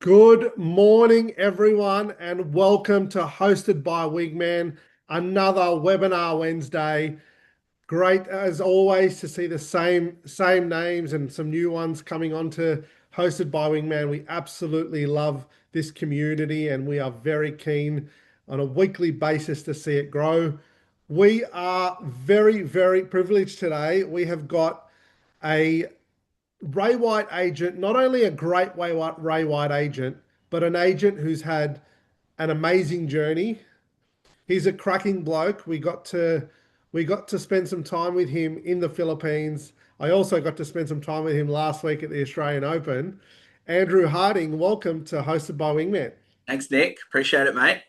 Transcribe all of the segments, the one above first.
Good morning, everyone, and welcome to Hosted by Wingman, another webinar Wednesday. Great as always to see the same names and some new ones coming on to Hosted by Wingman. We absolutely love this community and we are very keen on a weekly basis to see it grow. We are very privileged today. We have got a Ray White agent, not only a great Ray White agent, but an agent who's had an amazing journey. He's a cracking bloke. We got to spend some time with him in the Philippines. I also got to spend some time with him last week at the Australian Open. Andrew Harding, welcome to Hosted by Wingman. Thanks, Nick. Appreciate it, mate.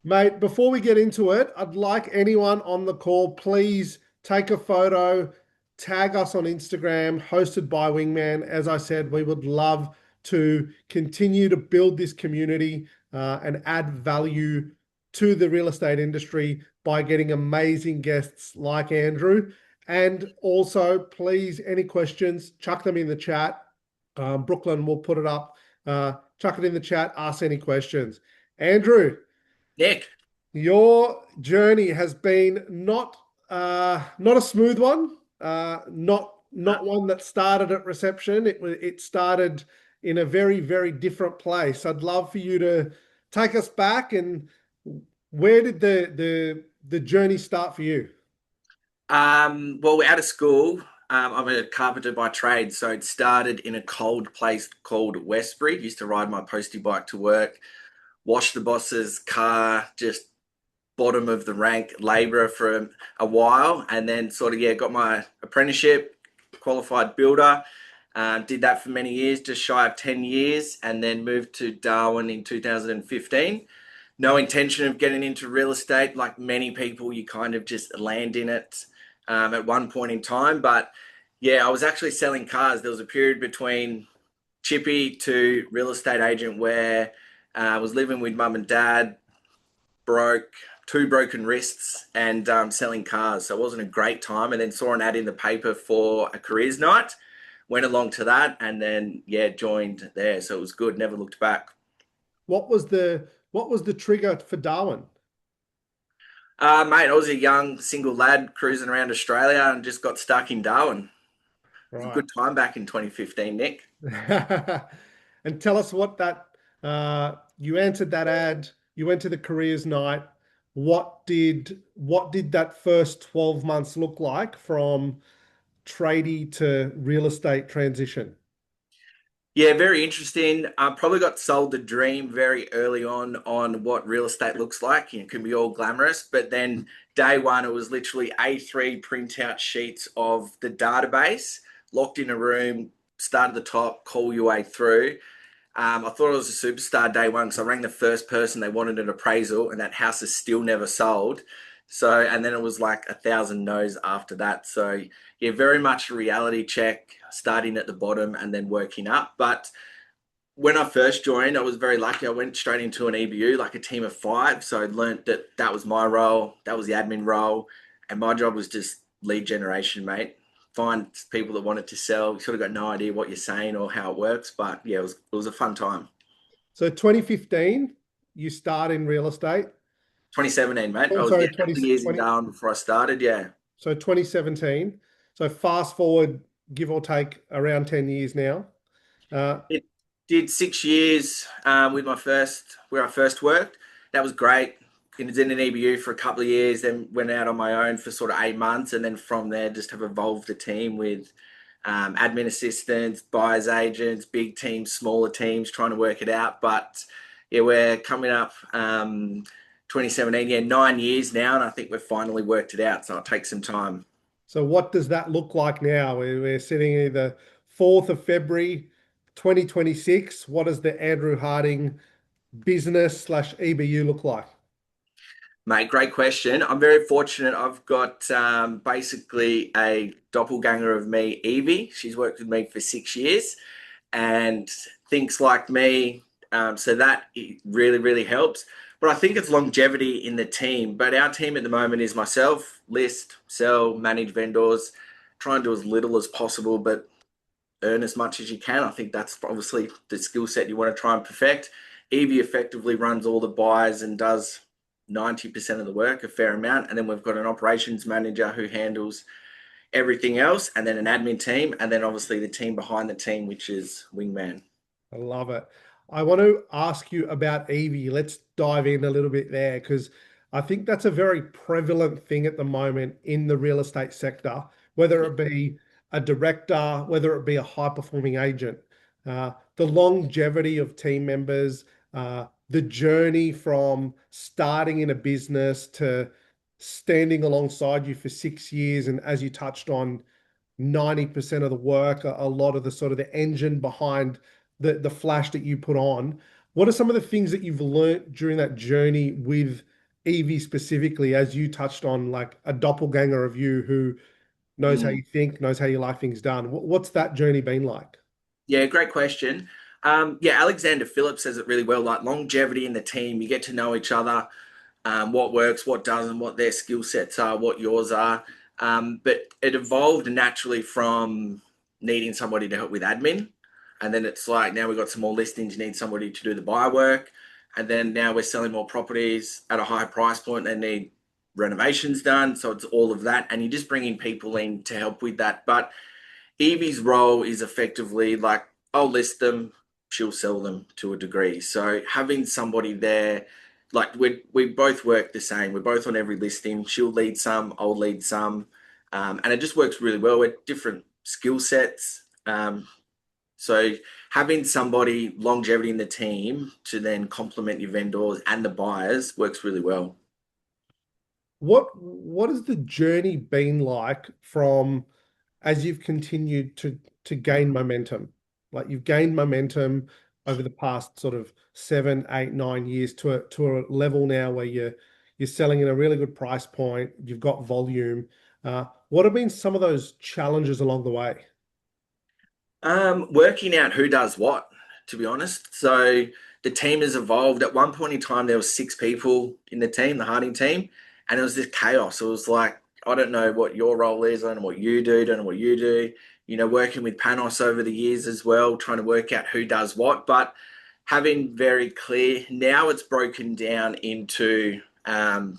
Mate, before we get into it, I'd like anyone on the call, please take a photo, tag us on Instagram, hosted by Wingman. As I said, we would love to continue to build this community and add value to the real estate industry by getting amazing guests like Andrew. And also, please, any questions, chuck them in the chat. Brooklyn will put it up. Chuck it in the chat, ask any questions. Andrew, Nick. your journey has been not a smooth one, not one that started at reception. It started in a very different place. I'd love for you to take us back and where did the journey start for you? Well, we're out of school. I'm a carpenter by trade, so it started in a cold place called Westbury. Used to ride my postie bike to work, wash the boss's car, just bottom of the rank labourer for a while, and then sort of got my apprenticeship, qualified builder. Did that for many years, just shy of 10 years, and then moved to Darwin in 2015. No intention of getting into real estate. Like many people, you kind of just land in it at one point in time. But yeah, I was actually selling cars. There was a period between chippy to real estate agent where I was living with mum and dad, broke, two broken wrists, and selling cars. So it wasn't a great time. And then saw an ad in the paper for a careers night, went along to that, and then joined there. So it was good. Never looked back. What was the trigger for Darwin? Mate, I was a young single lad cruising around Australia and just got stuck in Darwin. It was a Right. good time back in 2015, Nick. And tell us what that you answered that ad, you went to the careers night. What did that first 12 months look like from tradie to real estate transition? Yeah, very interesting. I probably got sold the dream very early on what real estate looks like. It can be all glamorous, but then day one, it was literally A3 printout sheets of the database, locked in a room, start at the top, call your way through. I thought I was a superstar day one because I rang the first person they wanted an appraisal, and that house is still never sold. So, and then it was like 1,000 no's after that. So, yeah, very much a reality check, starting at the bottom and then working up. But when I first joined, I was very lucky. I went straight into an EBU, like a team of five. So I learned that that was my role, that was the admin role, and my job was just lead generation, mate. Find people that wanted to sell. You sort of got no idea what you're saying or how it works, but yeah, it was a fun time. So 2015, you start in real estate. 2017, mate. I Oh, was sorry, a couple of years in Darwin before I started. Yeah, so 2017. So fast forward, give or take around 10 years now. Uh, it did 6 years with my first where I first worked. That was great. I was in an EBU for a couple of years, then went out on my own for sort of 8 months, and then from there just have evolved the team with admin assistants, buyers agents, big teams, smaller teams, trying to work it out. But yeah, we're coming up 2017, 9 years now, and I think we've finally worked it out. So it'll take some time. So what does that look like now? We're sitting in the 4th of February, 2026. What does the Andrew Harding business slash EBU look like? Mate, great question. I'm very fortunate. I've got basically a doppelganger of me, Evie. She's worked with me for 6 years and thinks like me. So that really helps. But I think it's longevity in the team. But our team at the moment is myself, list, sell, manage vendors, try and do as little as possible, but earn as much as you can. I think that's obviously the skill set you want to try and perfect. Evie effectively runs all the buys and does 90% of the work, a fair amount. And then we've got an operations manager who handles everything else, and then an admin team, and then obviously the team behind the team, which is Wingman. I love it. I want to ask you about Evie. Let's dive in a little bit there because I think that's a very prevalent thing at the moment in the real estate sector, whether it be a director, whether it be a high performing agent. The longevity of team members, the journey from starting in a business to standing alongside you for 6 years. And as you touched on, 90% of the work, a lot of the sort of the engine behind the flash that you put on. What are some of the things that you've learnt during that journey with Evie specifically, as you touched on, like a doppelganger of you who knows how Mm. you think, knows how you like things done? What's that journey been like? Yeah, great question. Yeah, Alexander Phillips says it really well. Like longevity in the team, you get to know each other, what works, what doesn't, what their skill sets are, what yours are. But it evolved naturally from needing somebody to help with admin. And then it's like now we've got some more listings, you need somebody to do the buy work. And then now we're selling more properties at a higher price point. They need renovations done. So it's all of that. And you're just bringing people in to help with that. But Evie's role is effectively like, I'll list them, she'll sell them to a degree. So having somebody there, like we both work the same. We're both on every listing. She'll lead some, I'll lead some, and it just works really well. We're different skill sets. So having somebody longevity in the team to then complement your vendors and the buyers works really well. What has the journey been like from as you've continued to gain momentum? Like you've gained momentum over the past sort of 7, 8, 9 years to a level now where you're selling in a really good price point, you've got volume. What have been some of those challenges along the way? Working out who does what, to be honest. So the team has evolved. At one point in time, there was 6 people in the team, the Harding team, and it was this chaos. It was like, I don't know what your role is, I don't know what you do, don't know what you do. You know, working with Panos over the years as well, trying to work out who does what, but having very clear, now it's broken down into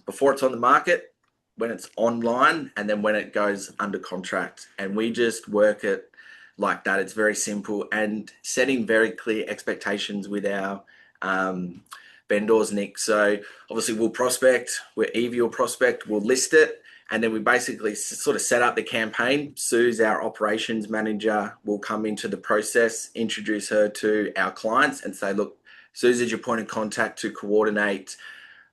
before it's on the market, when it's online, and then when it goes under contract. And we just work it like that. It's very simple and setting very clear expectations with our um, vendors, Nick. So obviously we'll prospect, we're Evie will prospect, we'll list it, and then we basically sort of set up the campaign. Sue's our operations manager will come into the process, introduce her to our clients and say, look, Sue's is your point of contact to coordinate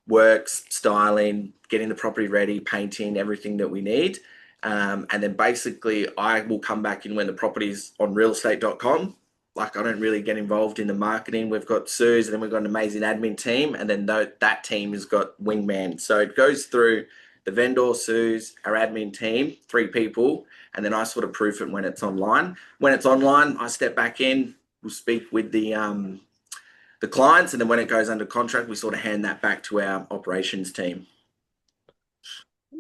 works, styling, getting the property ready, painting, everything that we need. And then basically, I will come back in when the property's on realestate.com. Like, I don't really get involved in the marketing. We've got Suze, and then we've got an amazing admin team. And then that team has got Wingman. So it goes through the vendor, Suze, our admin team, 3 people. And then I sort of proof it when it's online. When it's online, I step back in, we'll speak with the clients, and then when it goes under contract, we sort of hand that back to our operations team.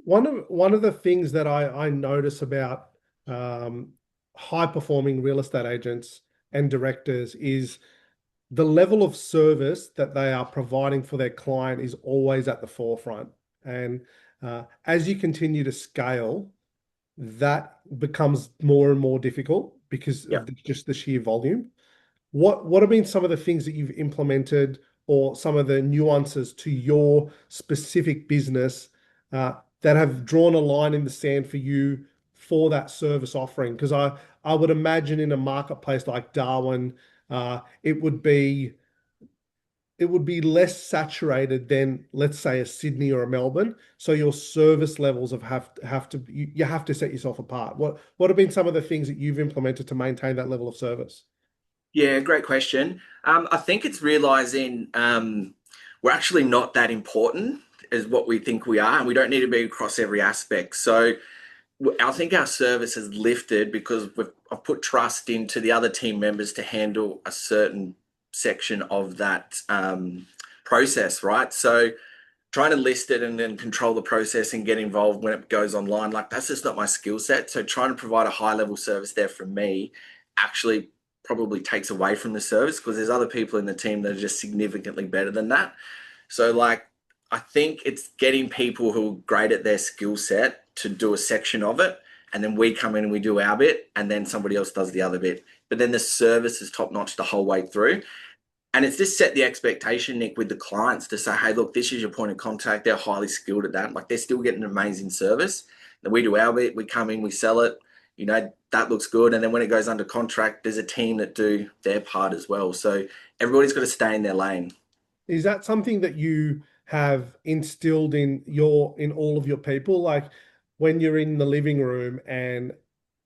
One of the things that I notice about um, high performing real estate agents and directors is the level of service that they are providing for their client is always at the forefront. And as you continue to scale, that becomes more and more difficult because of Yep. just the sheer volume. What have been some of the things that you've implemented or some of the nuances to your specific business that have drawn a line in the sand for you for that service offering? Because I would imagine in a marketplace like Darwin, it would be less saturated than, let's say, a Sydney or a Melbourne. So your service levels you have to set yourself apart. What have been some of the things that you've implemented to maintain that level of service? Yeah, great question. I think it's realizing we're actually not that important as what we think we are, and we don't need to be across every aspect. So I think our service has lifted because I've put trust into the other team members to handle a certain section of that process, right? So trying to list it and then control the process and get involved when it goes online, like that's just not my skill set. So trying to provide a high level service there from me actually probably takes away from the service because there's other people in the team that are just significantly better than that. So, like, I think it's getting people who are great at their skill set to do a section of it. And then we come in and we do our bit, and then somebody else does the other bit. But then the service is top notch the whole way through. And it's just set the expectation, Nick, with the clients to say, hey, look, this is your point of contact. They're highly skilled at that. Like they're still getting an amazing service. Then we do our bit, we come in, we sell it, that looks good. And then when it goes under contract, there's a team that do their part as well. So everybody's got to stay in their lane. Is that something that you have instilled in all of your people? Like when you're in the living room and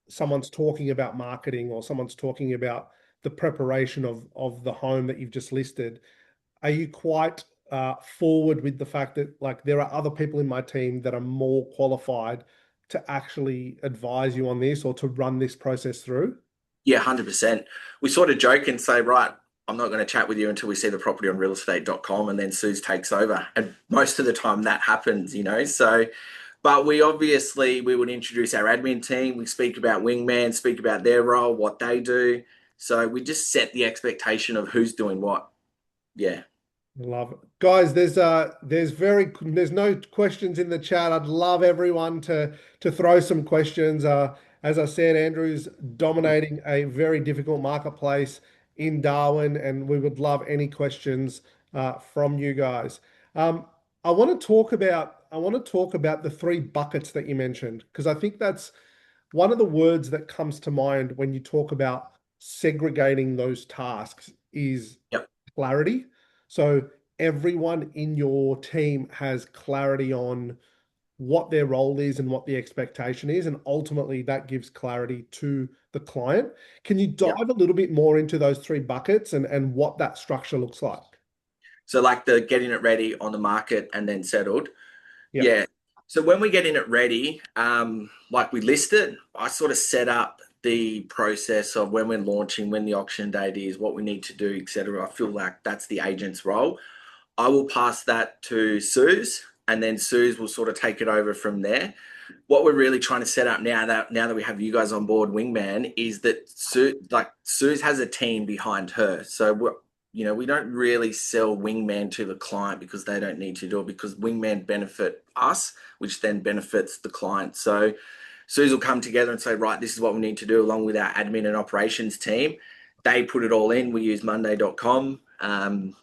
someone's talking about marketing or someone's talking about the preparation of the home that you've just listed, are you quite forward with the fact that like there are other people in my team that are more qualified to actually advise you on this or to run this process through? Yeah, 100%. We sort of joke and say, right, I'm not going to chat with you until we see the property on realestate.com, and then Suze takes over. And most of the time that happens. So, but we would introduce our admin team. We speak about Wingman, speak about their role, what they do. So we just set the expectation of who's doing what. Yeah. Love it. Guys, there's no questions in the chat. I'd love everyone to throw some questions. As I said, Andrew's dominating a very difficult marketplace in Darwin, and we would love any questions from you guys. I want to talk about the three buckets that you mentioned because I think that's one of the words that comes to mind when you talk about segregating those tasks is Yep. clarity. So everyone in your team has clarity on what their role is and what the expectation is. And ultimately, that gives clarity to the client. Can you Yep. dive a little bit more into those three buckets and what that structure looks like? So like the getting it ready on the market and then settled. Yeah. Yeah. So when we get in it ready, like we list it, I sort of set up the process of when we're launching, when the auction date is, what we need to do, etc. I feel like that's the agent's role. I will pass that to Suze, and then Suze will sort of take it over from there. What we're really trying to set up now that we have you guys on board, Wingman, is that Suze has a team behind her. So we don't really sell Wingman to the client because they don't need to do it because Wingman benefit us, which then benefits the client. So Suze will come together and say, right, this is what we need to do along with our admin and operations team. They put it all in. We use Monday.com. I'm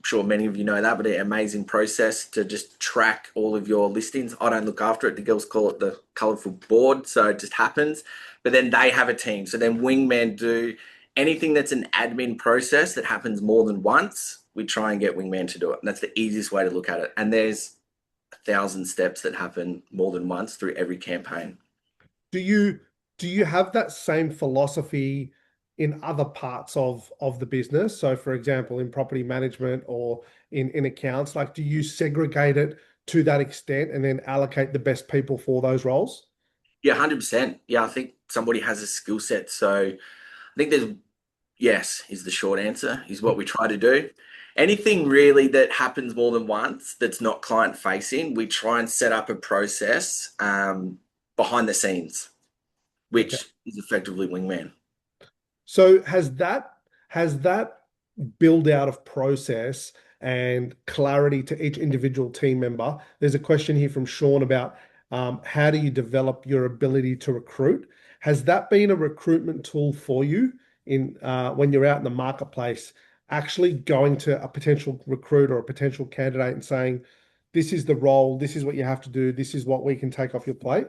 sure many of you know that, but an amazing process to just track all of your listings. I don't look after it. The girls call it the colourful board, so it just happens. But then they have a team. So then Wingman do anything that's an admin process that happens more than once. We try and get Wingman to do it. And that's the easiest way to look at it. And there's 1,000 steps that happen more than once through every campaign. Do you have that same philosophy in other parts of the business? So, for example, in property management or in accounts, like do you segregate it to that extent and then allocate the best people for those roles? Yeah, 100%. Yeah, I think somebody has a skill set. So I think there's yes, is the short answer, is what we try to do. Anything really that happens more than once that's not client facing, we try and set up a process behind the scenes, Okay. which is effectively Wingman. So has that build out of process and clarity to each individual team member? There's a question here from Sean about how do you develop your ability to recruit? Has that been a recruitment tool for you in when you're out in the marketplace, actually going to a potential recruit or a potential candidate and saying, "This is the role, this is what you have to do, this is what we can take off your plate"?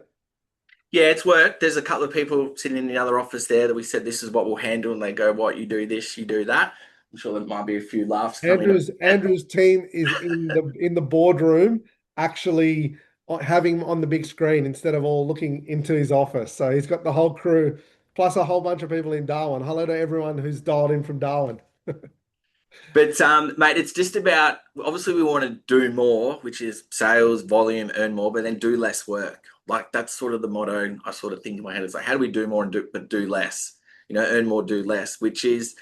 Yeah, it's worked. There's a couple of people sitting in the other office there that we said this is what we'll handle, and they go, "What, you do this, you do that." I'm sure there might be a few laughs coming up. Andrew's team is in the boardroom, actually having him on the big screen instead of all looking into his office. So he's got the whole crew plus a whole bunch of people in Darwin. Hello to everyone who's dialed in from Darwin. But mate, it's just about obviously we want to do more, which is sales, volume, earn more, but then do less work. Like that's sort of the motto I sort of think in my head. It's like how do we do more and do less? Earn more, do less, which is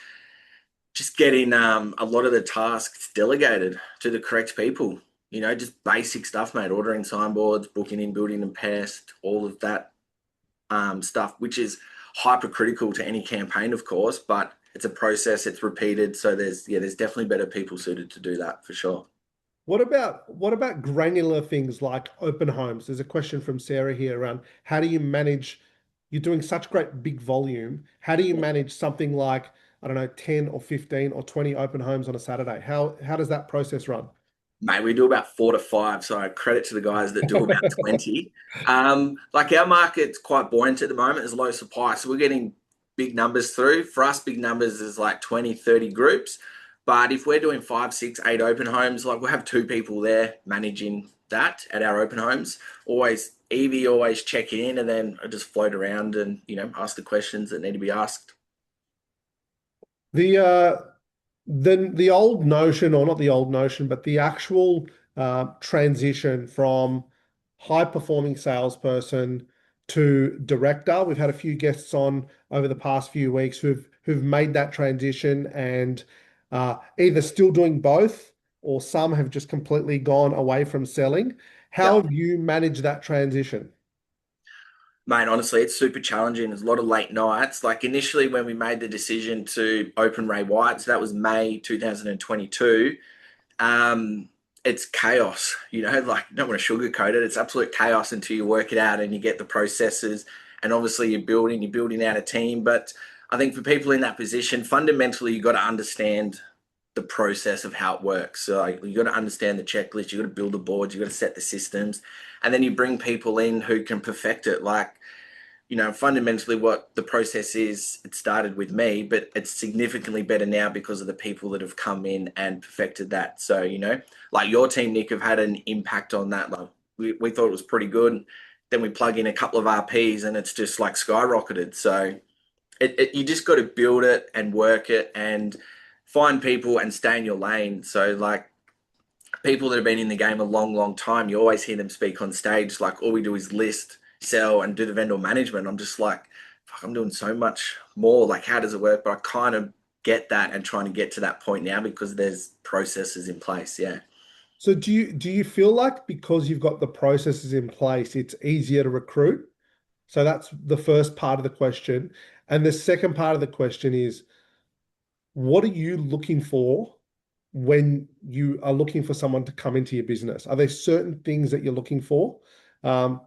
just getting a lot of the tasks delegated to the correct people. Just basic stuff, mate. Ordering signboards, booking in, building and pest, all of that stuff, which is hypercritical to any campaign, of course, but it's a process, it's repeated. So there's definitely better people suited to do that for sure. What about granular things like open homes? There's a question from Sarah here around how do you manage, you're doing such great big volume. How do you manage something like, I don't know, 10 or 15 or 20 open homes on a Saturday? How does that process run? Mate, we do about 4 to 5, so credit to the guys that do about 20. Like our market's quite buoyant at the moment, there's low supply, so we're getting big numbers through. For us, big numbers is like 20, 30 groups. But if we're doing 5, 6, 8 open homes, like we'll have 2 people there managing that at our open homes. Always Evie always checking in, and then I just float around and ask the questions that need to be asked. The then the old notion, or not the old notion, but the actual transition from high performing salesperson to director. We've had a few guests on over the past few weeks who've made that transition and either still doing both or some have just completely gone away from selling. Yeah. How have you managed that transition? Mate, honestly, it's super challenging. There's a lot of late nights. Like initially, when we made the decision to open Ray White, so that was May 2022. Um, it's chaos, like I don't want to sugarcoat it. It's absolute chaos until you work it out and you get the processes. And obviously, you're building out a team. But I think for people in that position, fundamentally, you got to understand the process of how it works. So like, you got to understand the checklist. You got to build the boards. You got to set the systems, and then you bring people in who can perfect it. Like fundamentally what the process is, it started with me, but it's significantly better now because of the people that have come in and perfected that. So, like your team, Nick, have had an impact on that. Like we thought it was pretty good. Then we plug in a couple of RPs and it's just like skyrocketed. So you just got to build it and work it and find people and stay in your lane. So like people that have been in the game a long, long time, you always hear them speak on stage. Like all we do is list, sell, and do the vendor management. I'm just like, fuck, I'm doing so much more. Like, how does it work? But I kind of get that and trying to get to that point now because there's processes in place. Yeah. So do you feel like because you've got the processes in place, it's easier to recruit? So that's the first part of the question. And the second part of the question is, what are you looking for when you are looking for someone to come into your business? Are there certain things that you're looking for um,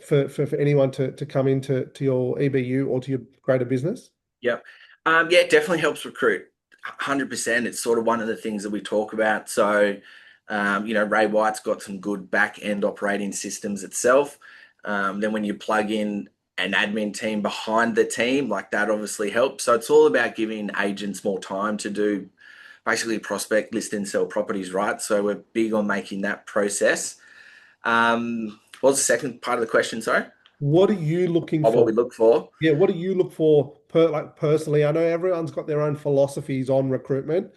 for anyone to come into your EBU or to your greater business? Yep. Yeah, it definitely helps recruit. 100%. It's sort of one of the things that we talk about. So, Ray White's got some good back end operating systems itself. Then when you plug in an admin team behind the team, like that obviously helps. So it's all about giving agents more time to do basically prospect, list, and sell properties, right? So we're big on making that process. What was the second part of the question? Sorry, What are you looking of what for? we look for. Yeah, what do you look for like personally? I know everyone's got their own philosophies on recruitment.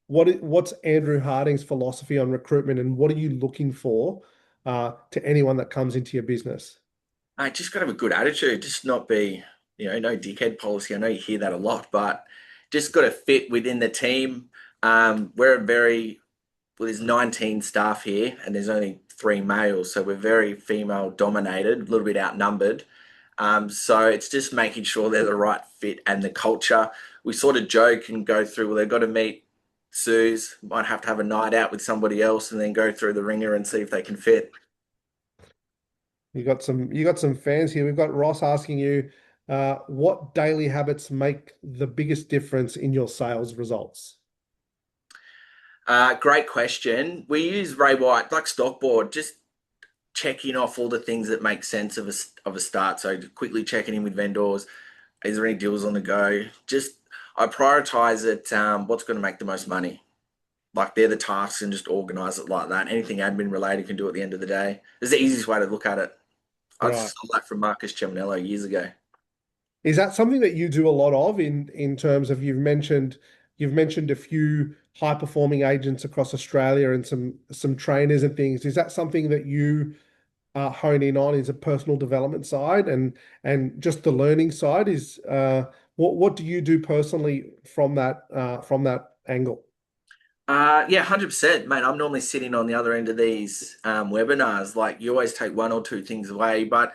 What's Andrew Harding's philosophy on recruitment, and what are you looking for to anyone that comes into your business? I just got to have a good attitude, just not be, no dickhead policy. I know you hear that a lot, but just got to fit within the team. We're a very, well, there's 19 staff here and there's only 3 males. So we're very female dominated, a little bit outnumbered. So it's just making sure they're the right fit and the culture. We sort of joke and go through, well, they've got to meet Sue's, might have to have a night out with somebody else and then go through the ringer and see if they can fit. You got some fans here. We've got Ross asking you, what daily habits make the biggest difference in your sales results? Great question. We use Ray White like stockboard, just checking off all the things that make sense of a start. So quickly checking in with vendors. Is there any deals on the go? Just I prioritize it. What's going to make the most money? Like they're the tasks and just organize it like that. Anything admin related can do at the end of the day. It's the easiest way to look at it. I Right. stole that from Marcus Ciaminello years ago. Is that something that you do a lot of in terms of you've mentioned a few high performing agents across Australia and some trainers and things. Is that something that you hone in on? Is a personal development side and just the learning side? Is what do you do personally from that angle? Yeah, 100%, mate. I'm normally sitting on the other end of these webinars. Like you always take one or two things away, but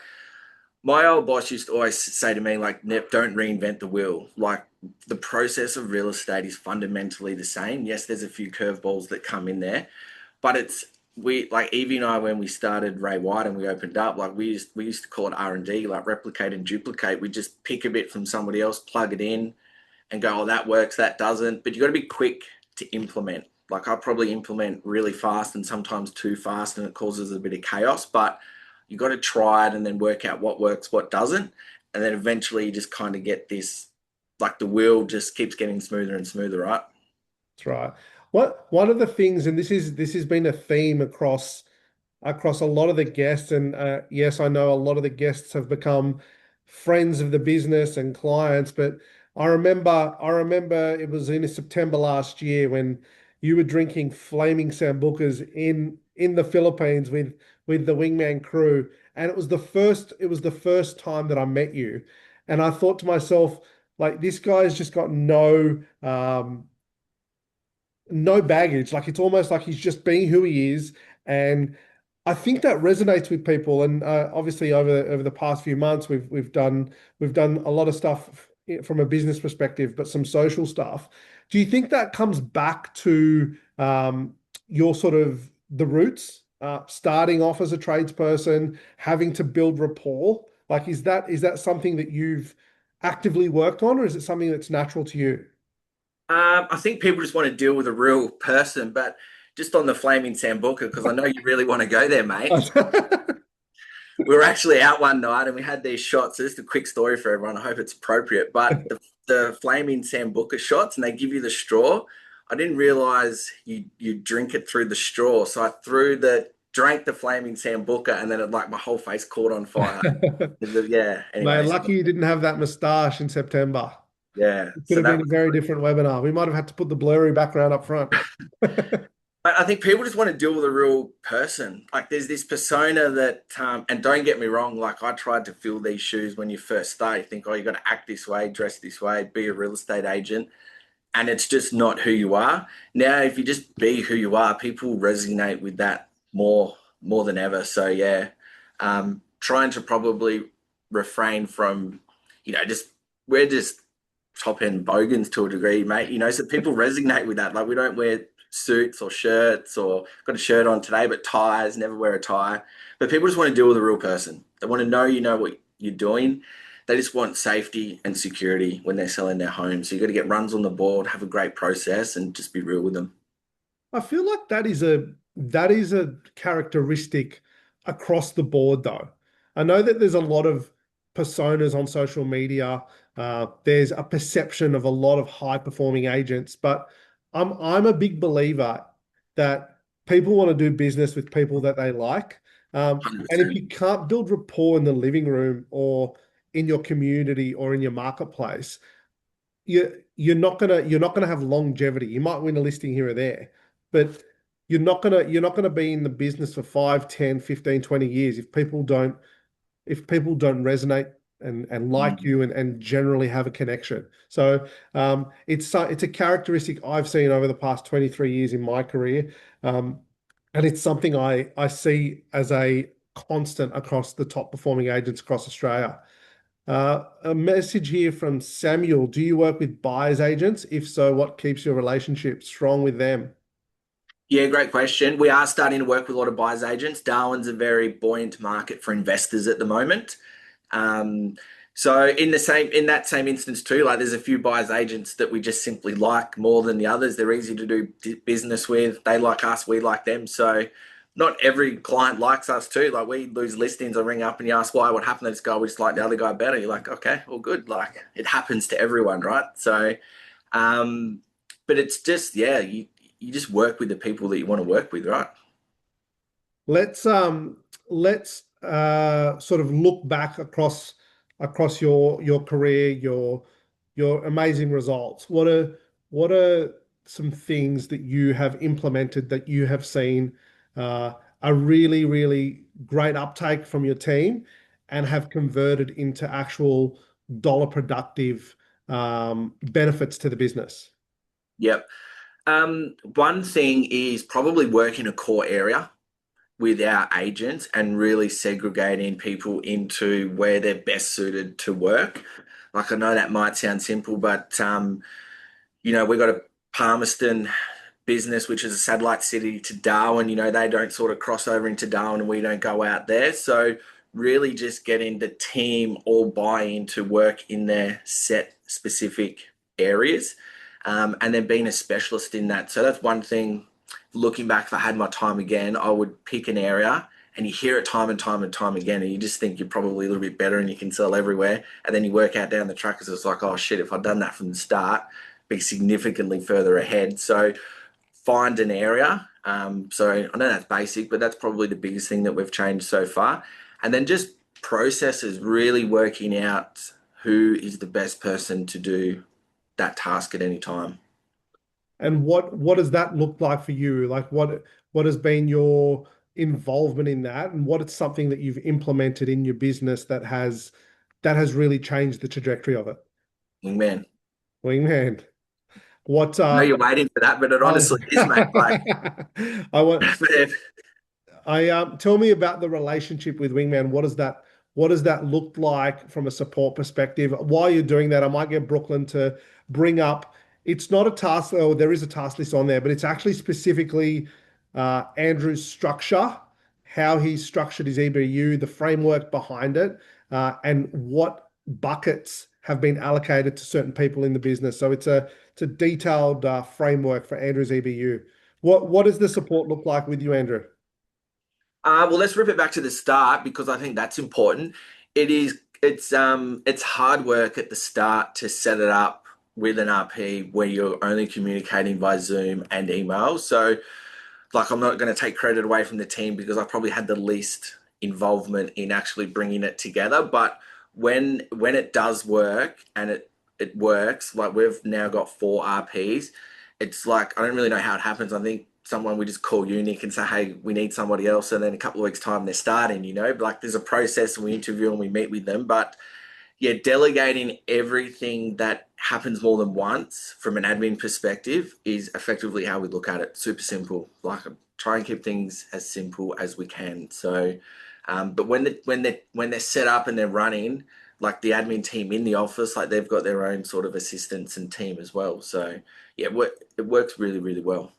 My old boss used to always say to me, like, don't reinvent the wheel. Like, the process of real estate is fundamentally the same. Yes, there's a few curveballs that come in there, but it's we like Evie and I when we started Ray White and we opened up, like we used to call it R&D, like replicate and duplicate. We just pick a bit from somebody else, plug it in, and go, oh, that works, that doesn't. But you got to be quick to implement. Like I probably implement really fast and sometimes too fast, and it causes a bit of chaos. But you got to try it and then work out what works, what doesn't, and then eventually you just kind of get this, like the wheel just keeps getting smoother and smoother, right? That's right. What one of the things, and this has been a theme across a lot of the guests, and yes, I know a lot of the guests have become friends of the business and clients, but I remember it was in September last year when you were drinking flaming sambucas in the Philippines with the Wingman crew, and it was the first time that I met you, and I thought to myself, like this guy's just got no baggage. Like it's almost like he's just being who he is, and I think that resonates with people. And obviously, over the past few months, we've done a lot of stuff from a business perspective, but some social stuff. Do you think that comes back to your sort of the roots, starting off as a tradesperson, having to build rapport? Like, is that something that you've actively worked on, or is it something that's natural to you? I think people just want to deal with a real person, but just on the flaming Sambuca, because I know you really want to go there, mate. We were actually out one night and we had these shots. So this is a quick story for everyone. I hope it's appropriate. But the flaming Sambuca shots, and they give you the straw. I didn't realize you drink it through the straw. So I drank the flaming Sambuca, and then like my whole face caught on fire. Yeah. Man, Anyways, lucky you didn't have that moustache in September. yeah. It could So have been that a very different webinar. We might have had to put the blurry background up front. I think people just want to deal with a real person. Like there's this persona that, and don't get me wrong, like I tried to fill these shoes when you first start. You think, oh, you got to act this way, dress this way, be a real estate agent, and it's just not who you are. Now, if you just be who you are, people resonate with that more than ever. So yeah, trying to probably refrain from, just we're just top end bogans to a degree, mate. So people resonate with that. Like we don't wear suits or shirts or got a shirt on today, but ties, never wear a tie. But people just want to deal with a real person. They want to know you know what you're doing. They just want safety and security when they're selling their home. So you got to get runs on the board, have a great process, and just be real with them. I feel like that is a characteristic across the board, though. I know that there's a lot of personas on social media. There's a perception of a lot of high performing agents, but I'm a big believer that people want to do business with people that they like. And if 100%. you can't build rapport in the living room or in your community or in your marketplace, you're not gonna have longevity. You might win a listing here or there, but you're not gonna be in the business for 5, 10, 15, 20 years if people don't resonate and like Mm. you and generally have a connection. So it's a characteristic I've seen over the past 23 years in my career. And it's something I see as a constant across the top performing agents across Australia. A message here from Samuel. Do you work with buyers agents? If so, what keeps your relationship strong with them? Yeah, great question. We are starting to work with a lot of buyers agents. Darwin's a very buoyant market for investors at the moment. Um, so in that same instance too, like there's a few buyers agents that we just simply like more than the others. They're easy to do business with. They like us, we like them. So not every client likes us too. Like we lose listings, I ring up and you ask why, what happened to this guy? We just like the other guy better. You're like, okay, all good. Like it happens to everyone, right? So um, but it's just yeah, you just work with the people that you want to work with, right? Let's sort of look back across your career, your amazing results. What are some things that you have implemented that you have seen uh, a really great uptake from your team and have converted into actual dollar productive benefits to the business? Yep. One thing is probably work in a core area. with our agents and really segregating people into where they're best suited to work. Like I know that might sound simple, but we've got a Palmerston business, which is a satellite city to Darwin. They don't sort of cross over into Darwin and we don't go out there. So really just getting the team all buy into work in their set specific areas, and then being a specialist in that. So that's one thing. Looking back, if I had my time again, I would pick an area and you hear it time and time and time again, and you just think you're probably a little bit better and you can sell everywhere. And then you work out down the track as it's like, oh shit, if I'd done that from the start, be significantly further ahead. So find an area. So I know that's basic, but that's probably the biggest thing that we've changed so far. And then just processes, really working out who is the best person to do that task at any time. And what does that look like for you? Like what has been your involvement in that, and what is something that you've implemented in your business that has really changed the trajectory of it? Man, Wingman. What I know you're waiting for that, but it I, honestly is, mate. Like, I want but I tell me about the relationship with Wingman. What does that look like from a support perspective? While you're doing that, I might get Brooklyn to bring up. It's not a task, or there is a task list on there, but it's actually specifically Andrew's structure, how he's structured his EBU, the framework behind it, and what buckets have been allocated to certain people in the business. So it's a detailed framework for Andrew's EBU. What does the support look like with you, Andrew? well, let's rip it back to the start because I think that's important. It's hard work at the start to set it up with an RP where you're only communicating by Zoom and email. So like I'm not going to take credit away from the team because I probably had the least involvement in actually bringing it together. But when it does work and it works, like we've now got four RPs. It's like I don't really know how it happens. I think someone we just call you, Nick, and say, "Hey, we need somebody else," and then a couple of weeks time they're starting. But like there's a process, and we interview and we meet with them, but yeah, delegating everything that happens more than once from an admin perspective is effectively how we look at it. Super simple. Like try and keep things as simple as we can. So, but when they're set up and they're running, like the admin team in the office, like they've got their own sort of assistants and team as well. So yeah, it works really really well.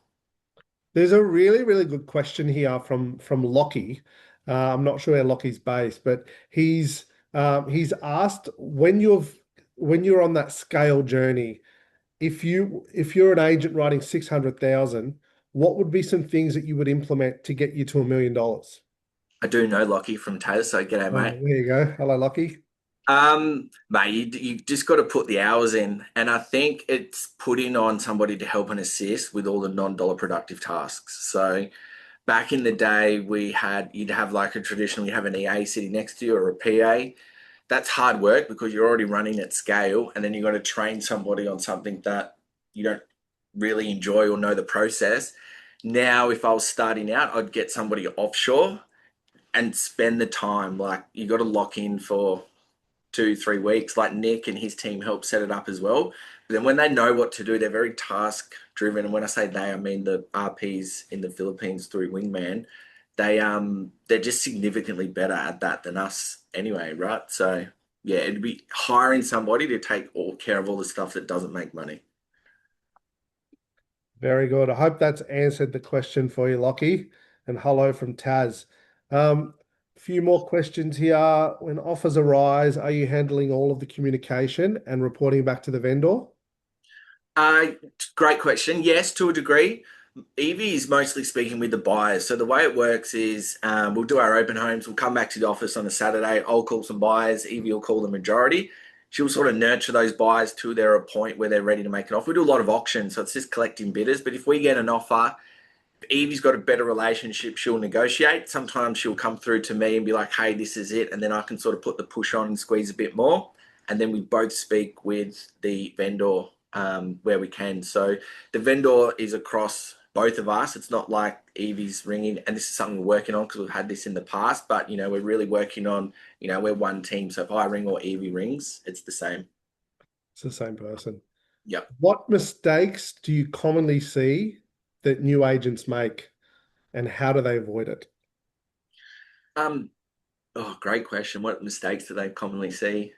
There's a really, really good question here from Lockie. I'm not sure where Lockie's based, but he's asked when you're on that scale journey, if you're an agent writing 600,000, what would be some things that you would implement to get you to $1 million? I do know Lockie from Taz, so g'day, Oh, mate. there you go. Hello, Lockie. Mate, you just got to put the hours in, and I think it's putting on somebody to help and assist with all the non-dollar productive tasks. So back in the day, you'd have like a traditional, you have an EA sitting next to you or a PA. That's hard work because you're already running at scale, and then you got to train somebody on something that you don't really enjoy or know the process. Now, if I was starting out, I'd get somebody offshore and spend the time. Like you got to lock in for 2, 3 weeks. Like Nick and his team help set it up as well. But then when they know what to do, they're very task driven. And when I say they, I mean the RPs in the Philippines through Wingman. They're just significantly better at that than us anyway, right? So yeah, it'd be hiring somebody to take all care of all the stuff that doesn't make money. Very good. I hope that's answered the question for you, Lockie. And hello from Taz. A few more questions here. When offers arise, are you handling all of the communication and reporting back to the vendor? Uh, Great question. Yes, to a degree. Evie is mostly speaking with the buyers. So the way it works is we'll do our open homes. We'll come back to the office on a Saturday. I'll call some buyers. Evie will call the majority. She'll sort of nurture those buyers till they're a point where they're ready to make an offer. We do a lot of auctions, so it's just collecting bidders. But if we get an offer, if Evie's got a better relationship, she'll negotiate. Sometimes she'll come through to me and be like, hey, this is it. And then I can sort of put the push on and squeeze a bit more. And then we both speak with the vendor where we can. So the vendor is across both of us. It's not like Evie's ringing, and this is something we're working on because we've had this in the past. But we're really working on, we're one team. So if I ring or Evie rings, it's the same. It's the same person. Yep. What mistakes do you commonly see that new agents make, and how do they avoid it? Um, oh, great question. What mistakes do they commonly see?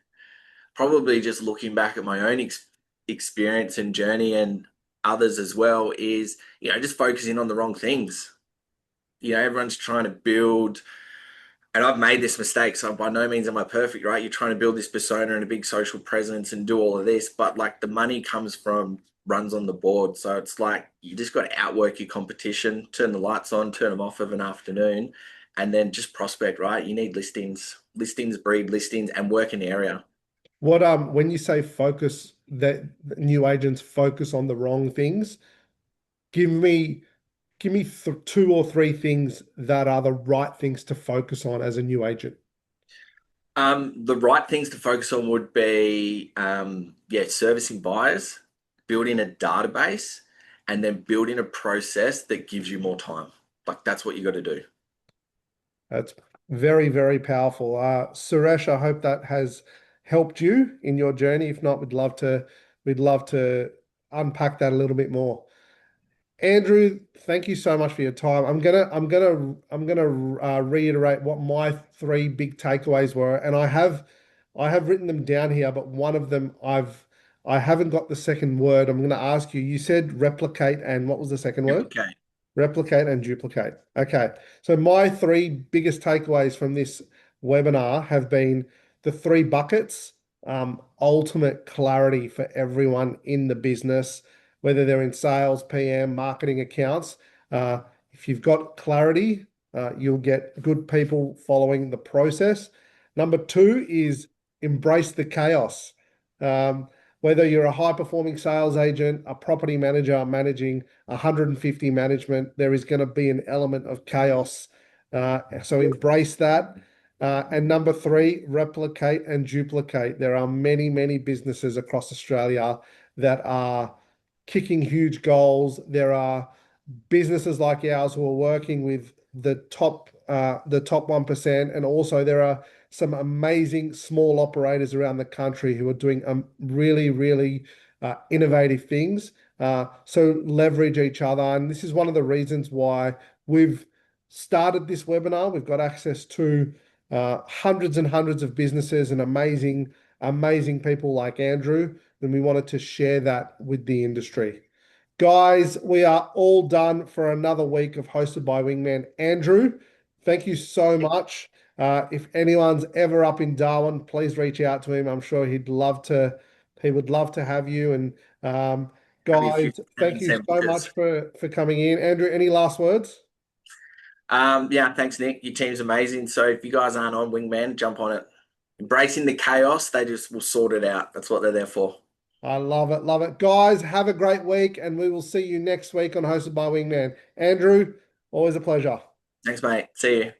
Probably just looking back at my own experience and journey and others as well is, just focusing on the wrong things. Everyone's trying to build, and I've made this mistake, so by no means am I perfect, right? You're trying to build this persona and a big social presence and do all of this, but like the money comes from runs on the board. So it's like you just got to outwork your competition, turn the lights on, turn them off of an afternoon, and then just prospect, right? You need listings. Listings breed listings and work an area. What when you say focus that new agents focus on the wrong things, give me give me th two or three things that are the right things to focus on as a new agent. The right things to focus on would be, yeah, servicing buyers, building a database, and then building a process that gives you more time. Like that's what you got to do. That's very, very powerful. Suresh, I hope that has helped you in your journey. If not, we'd love to unpack that a little bit more. Andrew, thank you so much for your time. I'm gonna reiterate what my three big takeaways were, and I have written them down here, but one of them I haven't got the second word. I'm gonna ask you. You said replicate, and what was the second word? Duplicate. Replicate and duplicate. Okay. So my three biggest takeaways from this webinar have been the three buckets, ultimate clarity for everyone in the business, whether they're in sales, PM, marketing, accounts. Uh, if you've got clarity, you'll get good people following the process. Number two is embrace the chaos. Um, whether you're a high performing sales agent, a property manager managing 150 management, there is going to be an element of chaos. So embrace that. And number three, replicate and duplicate. There are many, many businesses across Australia that are kicking huge goals. There are businesses like ours who are working with the top 1%, and also there are some amazing small operators around the country who are doing really, really innovative things. So leverage each other, and this is one of the reasons why we've started this webinar. We've got access to hundreds and hundreds of businesses and amazing people like Andrew, and we wanted to share that with the industry. Guys, we are all done for another week of Hosted by Wingman. Andrew, thank you so much. If anyone's ever up in Darwin, please reach out to him. I'm sure he would love to have you. And Happy guys, thank 50,000 you so much sandwiches. for coming in. Andrew, any last words? Yeah, thanks, Nick. Your team's amazing. So if you guys aren't on Wingman, jump on it. Embracing the chaos, they just will sort it out. That's what they're there for. I love it. Love it. Guys, have a great week, and we will see you next week on Hosted by Wingman. Andrew, always a pleasure. Thanks, mate. See you.